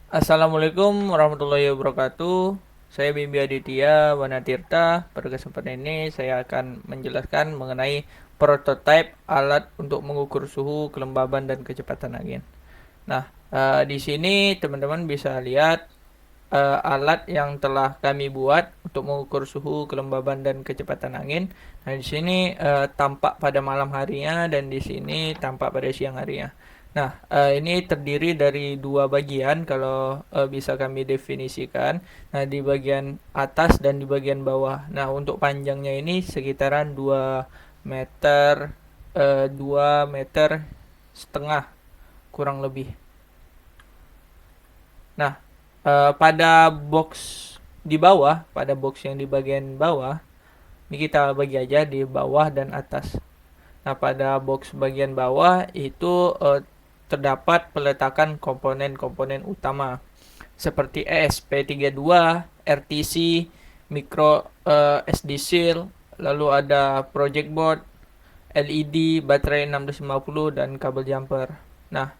Assalamualaikum warahmatullahi wabarakatuh. Saya Bimbi Aditya Wanatirta. Pada kesempatan ini saya akan menjelaskan mengenai prototipe alat untuk mengukur suhu, kelembaban, dan kecepatan angin. Nah, di sini teman-teman bisa lihat alat yang telah kami buat untuk mengukur suhu, kelembaban, dan kecepatan angin. Nah, di sini tampak pada malam harinya dan di sini tampak pada siang harinya. Nah, ini terdiri dari dua bagian kalau bisa kami definisikan. Nah, di bagian atas dan di bagian bawah. Nah, untuk panjangnya ini sekitaran 2 meter, 2 meter setengah kurang lebih. Nah, pada box di bawah, pada box yang di bagian bawah, ini kita bagi aja di bawah dan atas. Nah, pada box bagian bawah itu terdapat peletakan komponen-komponen utama seperti ESP32, RTC, micro SD seal, lalu ada project board, LED, baterai 1650 dan kabel jumper. Nah,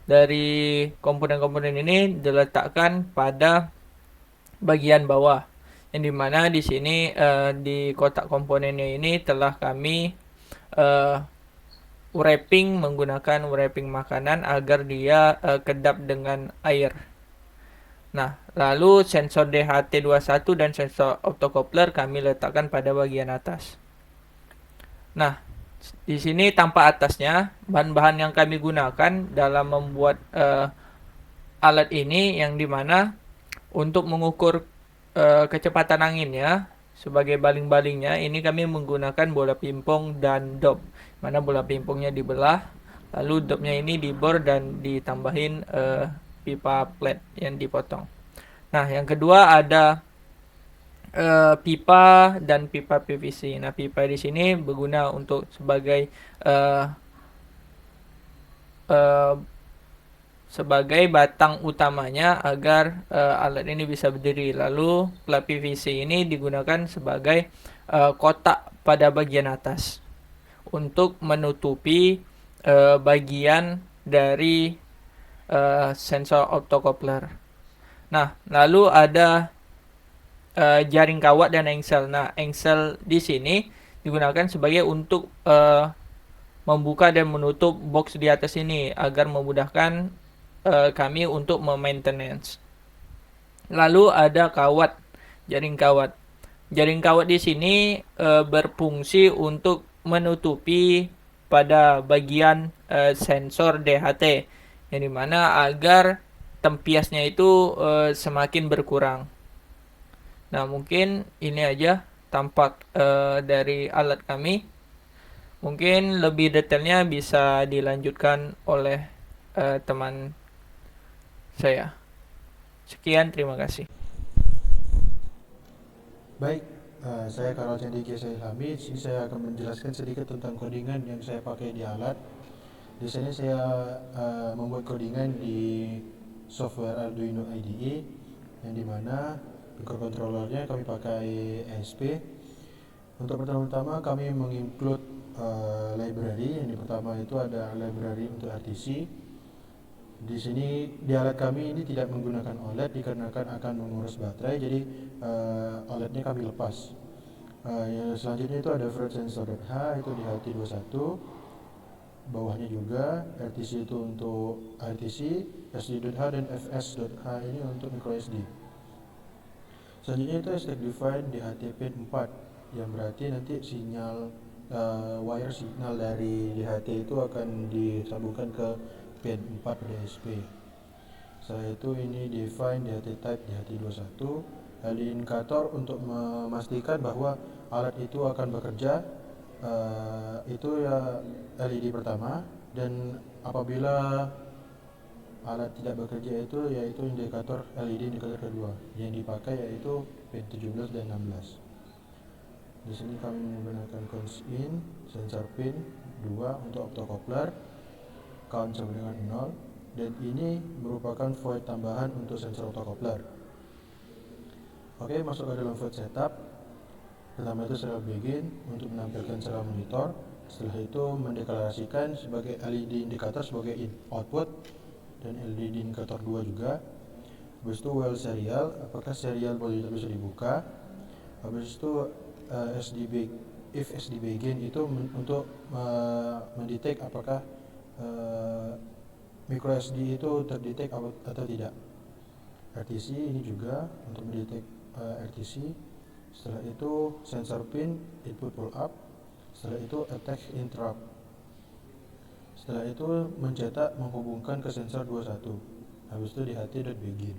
dari komponen-komponen ini diletakkan pada bagian bawah, yang dimana di sini di kotak komponennya ini telah kami uh, wrapping menggunakan wrapping makanan agar dia kedap dengan air. Nah, lalu sensor DHT21 dan sensor optocoupler kami letakkan pada bagian atas. Nah, di sini tampak atasnya bahan-bahan yang kami gunakan dalam membuat alat ini, yang dimana untuk mengukur kecepatan anginnya sebagai baling-balingnya ini kami menggunakan bola pimpong dan dop. Mana bola pimpongnya dibelah, lalu dopnya ini dibor dan ditambahin pipa plat yang dipotong. Nah, yang kedua ada pipa dan pipa PVC. Nah, pipa di sini berguna untuk sebagai uh, uh, sebagai batang utamanya agar alat ini bisa berdiri. Lalu plat PVC ini digunakan sebagai kotak pada bagian atas untuk menutupi bagian dari sensor optocoupler. Nah, lalu ada jaring kawat dan engsel. Nah, engsel di sini digunakan sebagai untuk membuka dan menutup box di atas ini agar memudahkan kami untuk memaintenance. Lalu ada kawat, jaring kawat. Jaring kawat di sini berfungsi untuk menutupi pada bagian sensor DHT, yang dimana agar tempiasnya itu semakin berkurang. Nah, mungkin ini aja tampak dari alat kami. Mungkin lebih detailnya bisa dilanjutkan oleh teman saya. Sekian, terima kasih. Baik, saya Karol Cendiki Ilhami. Di sini saya akan menjelaskan sedikit tentang codingan yang saya pakai di alat. Di sini saya membuat codingan di software Arduino IDE, yang dimana microcontrollernya kami pakai ESP. Untuk pertama-tama kami menginclude library. Yang pertama itu ada library untuk RTC. Di sini di alat kami ini tidak menggunakan OLED dikarenakan akan menguras baterai, jadi OLEDnya kami lepas. Yang selanjutnya itu ada Fred Sensor.h, itu di HT21. Bawahnya juga RTC itu untuk RTC, SD.h dan FS.h ini untuk micro SD. Selanjutnya itu stack define di HT pin 4, yang berarti nanti sinyal wire signal dari DHT itu akan disambungkan ke pin 4 pada SP. Setelah itu ini define DHT type DHT21. LED indikator untuk memastikan bahwa alat itu akan bekerja, itu ya LED pertama, dan apabila alat tidak bekerja itu yaitu indikator LED indikator kedua yang dipakai, yaitu pin 17 dan 16. Di sini kami menggunakan cons in sensor pin 2 untuk optocoupler, count sama dengan 0, dan ini merupakan void tambahan untuk sensor optocoupler. Oke, masuk ke dalam void setup. Pertama itu serial begin untuk menampilkan serial monitor. Setelah itu mendeklarasikan sebagai LED indikator sebagai output dan LED indikator 2 juga. Habis itu while serial, apakah serial tidak bisa dibuka. Habis itu SDB, if SDB begin itu untuk mendetek apakah micro SD itu terdetek atau tidak. RTC ini juga untuk mendetek RTC. Setelah itu sensor pin input pull up. Setelah itu attack interrupt. Setelah itu mencetak menghubungkan ke sensor 21. Habis itu DHT.begin.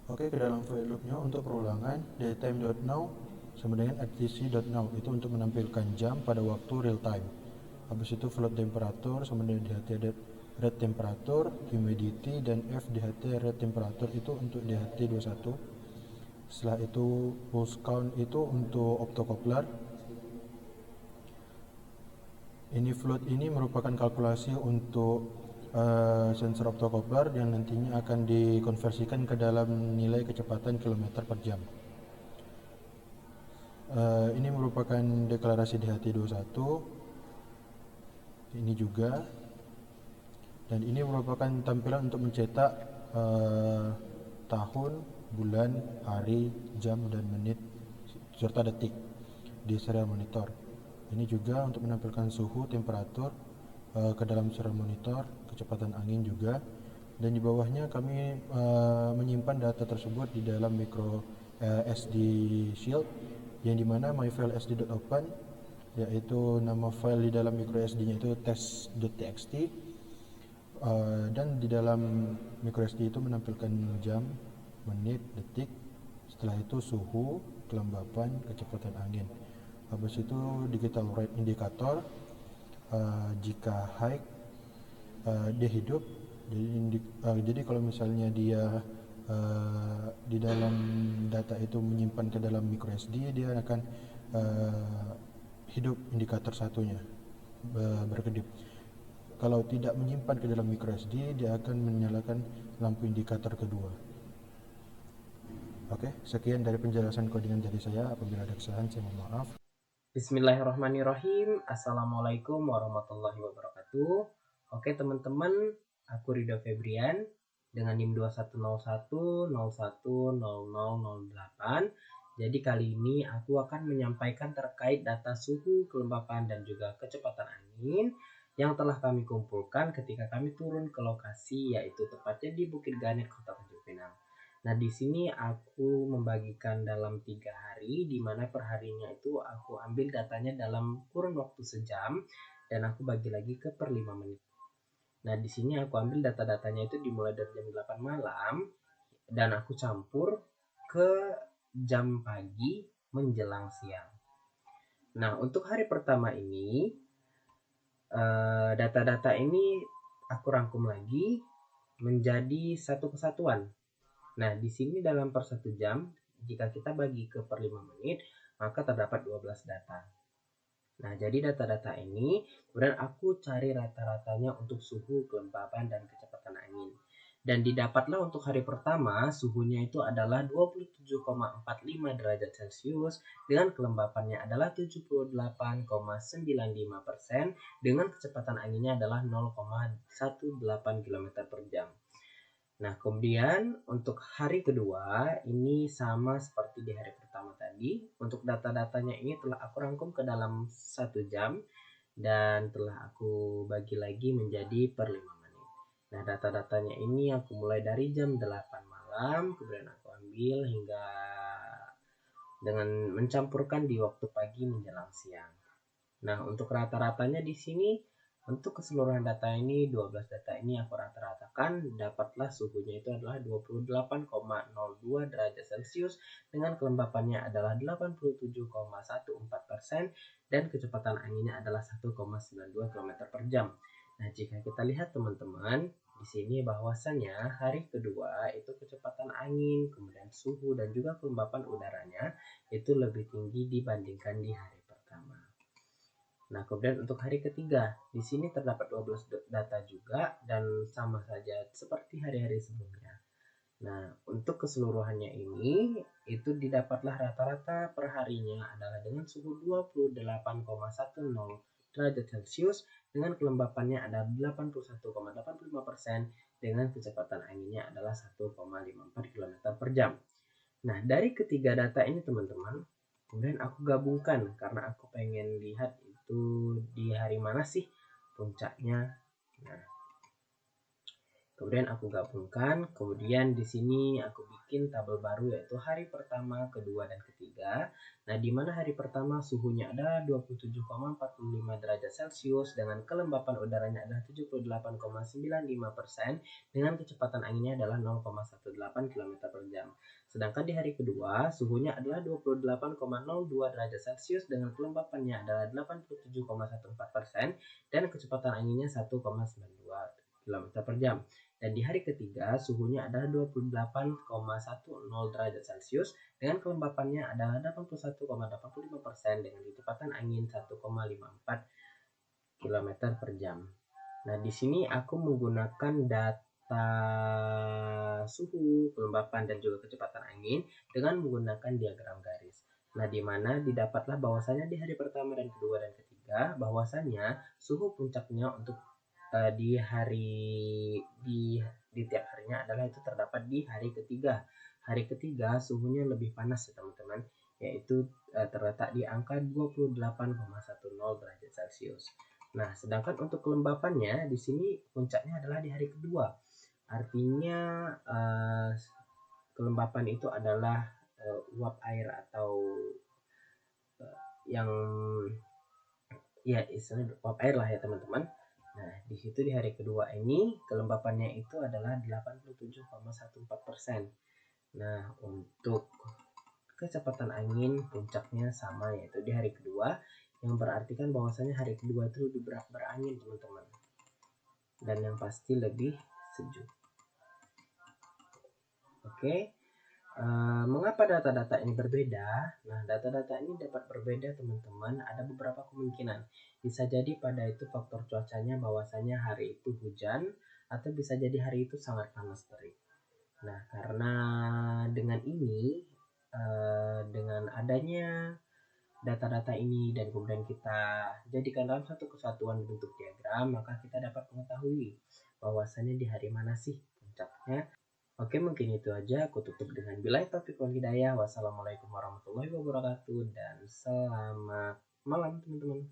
Oke, ke dalam void loopnya untuk perulangan datetime.now sama dengan rtc.now itu untuk menampilkan jam pada waktu real time. Habis itu float temperatur sama dengan DHT.red temperature, humidity, dan FDHT red temperature itu untuk DHT21. Setelah itu pulse count itu untuk optocoupler. Ini float ini merupakan kalkulasi untuk sensor optocoupler yang nantinya akan dikonversikan ke dalam nilai kecepatan kilometer per jam. Ini merupakan deklarasi DHT21. Ini juga, dan ini merupakan tampilan untuk mencetak tahun, bulan, hari, jam, dan menit serta detik di serial monitor. Ini juga untuk menampilkan suhu, temperatur ke dalam serial monitor, kecepatan angin juga. Dan di bawahnya kami menyimpan data tersebut di dalam micro SD shield, yang dimana myfile_sd.open, yaitu nama file di dalam micro SD nya itu test.txt, dan di dalam micro SD itu menampilkan jam, menit, detik. Setelah itu suhu, kelembapan, kecepatan angin. Habis itu digital rate indicator, jika high dia hidup. Jadi kalau misalnya dia di dalam data itu menyimpan ke dalam micro SD, dia akan hidup indikator satunya berkedip. Kalau tidak menyimpan ke dalam micro SD, dia akan menyalakan lampu indikator kedua. Oke, sekian dari penjelasan codingan dari saya. Apabila ada kesalahan, saya mohon maaf. Bismillahirrahmanirrahim. Assalamualaikum warahmatullahi wabarakatuh. Oke teman-teman, aku Ridho Febrian dengan NIM 2101010008. Jadi kali ini aku akan menyampaikan terkait data suhu, kelembapan, dan juga kecepatan angin yang telah kami kumpulkan ketika kami turun ke lokasi, yaitu tepatnya di Bukit Ganet, Kota Tanjung Pinang. Nah, di sini aku membagikan dalam 3 hari, di mana perharinya itu aku ambil datanya dalam kurun waktu sejam, dan aku bagi lagi ke per 5 menit. Nah, di sini aku ambil data-datanya itu dimulai dari jam 8 malam, dan aku campur ke jam pagi menjelang siang. Nah, untuk hari pertama ini, data-data ini aku rangkum lagi menjadi satu kesatuan. Nah, di sini dalam per 1 jam, jika kita bagi ke per 5 menit, maka terdapat 12 data. Nah, jadi data-data ini, kemudian aku cari rata-ratanya untuk suhu, kelembapan, dan kecepatan angin. Dan didapatlah untuk hari pertama, suhunya itu adalah 27,45 derajat Celcius, dengan kelembapannya adalah 78,95%, dengan kecepatan anginnya adalah 0,18 km per jam. Nah, kemudian untuk hari kedua ini sama seperti di hari pertama tadi. Untuk data-datanya ini telah aku rangkum ke dalam 1 jam dan telah aku bagi lagi menjadi per 5 menit. Nah, data-datanya ini aku mulai dari jam 8 malam, kemudian aku ambil hingga dengan mencampurkan di waktu pagi menjelang siang. Nah, untuk rata-ratanya di sini untuk keseluruhan data ini, 12 data ini aku rata-ratakan, dapatlah suhunya itu adalah 28,02 derajat Celcius dengan kelembapannya adalah 87,14% dan kecepatan anginnya adalah 1,92 km per jam. Nah, jika kita lihat teman-teman, di sini bahwasannya hari kedua itu kecepatan angin, kemudian suhu dan juga kelembapan udaranya itu lebih tinggi dibandingkan di hari pertama. Nah, kemudian untuk hari ketiga, di sini terdapat 12 data juga dan sama saja seperti hari-hari sebelumnya. Nah, untuk keseluruhannya ini, itu didapatlah rata-rata perharinya adalah dengan suhu 28,10 derajat Celcius dengan kelembapannya ada 81,85% dengan kecepatan anginnya adalah 1,54 km per jam. Nah, dari ketiga data ini teman-teman, kemudian aku gabungkan karena aku pengen lihat itu di hari mana sih puncaknya. Nah, kemudian aku gabungkan, kemudian di sini aku bikin tabel baru yaitu hari pertama, kedua, dan ketiga. Nah, di mana hari pertama suhunya ada 27,45 derajat Celcius dengan kelembapan udaranya adalah 78,95% dengan kecepatan anginnya adalah 0,18 km per jam. Sedangkan di hari kedua suhunya adalah 28,02 derajat Celcius dengan kelembapannya adalah 87,14% dan kecepatan anginnya 1,92 km per jam. Dan di hari ketiga suhunya adalah 28,10 derajat Celcius dengan kelembapannya adalah 81,85% dengan kecepatan angin 1,54 km per jam. Nah, di sini aku menggunakan data suhu, kelembapan, dan juga kecepatan angin dengan menggunakan diagram garis. Nah, di mana didapatlah bahwasanya di hari pertama dan kedua dan ketiga bahwasanya suhu puncaknya untuk di tiap harinya adalah itu terdapat di hari ketiga. Hari ketiga suhunya lebih panas ya teman-teman, yaitu terletak di angka 28,10 derajat Celcius. Nah, sedangkan untuk kelembapannya di sini puncaknya adalah di hari kedua. Artinya kelembapan itu adalah uap air atau yang ya istilahnya uap air lah ya teman-teman. Nah, di situ di hari kedua ini kelembapannya itu adalah 87,14%. Nah, untuk kecepatan angin puncaknya sama yaitu di hari kedua, yang berarti kan bahwasanya hari kedua itu lebih berangin teman-teman. Dan yang pasti lebih sejuk. Oke. Mengapa data-data ini berbeda? Nah, data-data ini dapat berbeda teman-teman. Ada beberapa kemungkinan. Bisa jadi pada itu faktor cuacanya bahwasanya hari itu hujan atau bisa jadi hari itu sangat panas terik. Nah, karena dengan ini, dengan adanya data-data ini dan kemudian kita jadikan dalam satu kesatuan bentuk diagram, maka kita dapat mengetahui bahwasanya di hari mana sih puncaknya. Oke, mungkin itu aja. Aku tutup dengan billahi taufiq wal hidayah. Wassalamualaikum warahmatullahi wabarakatuh dan selamat malam teman-teman.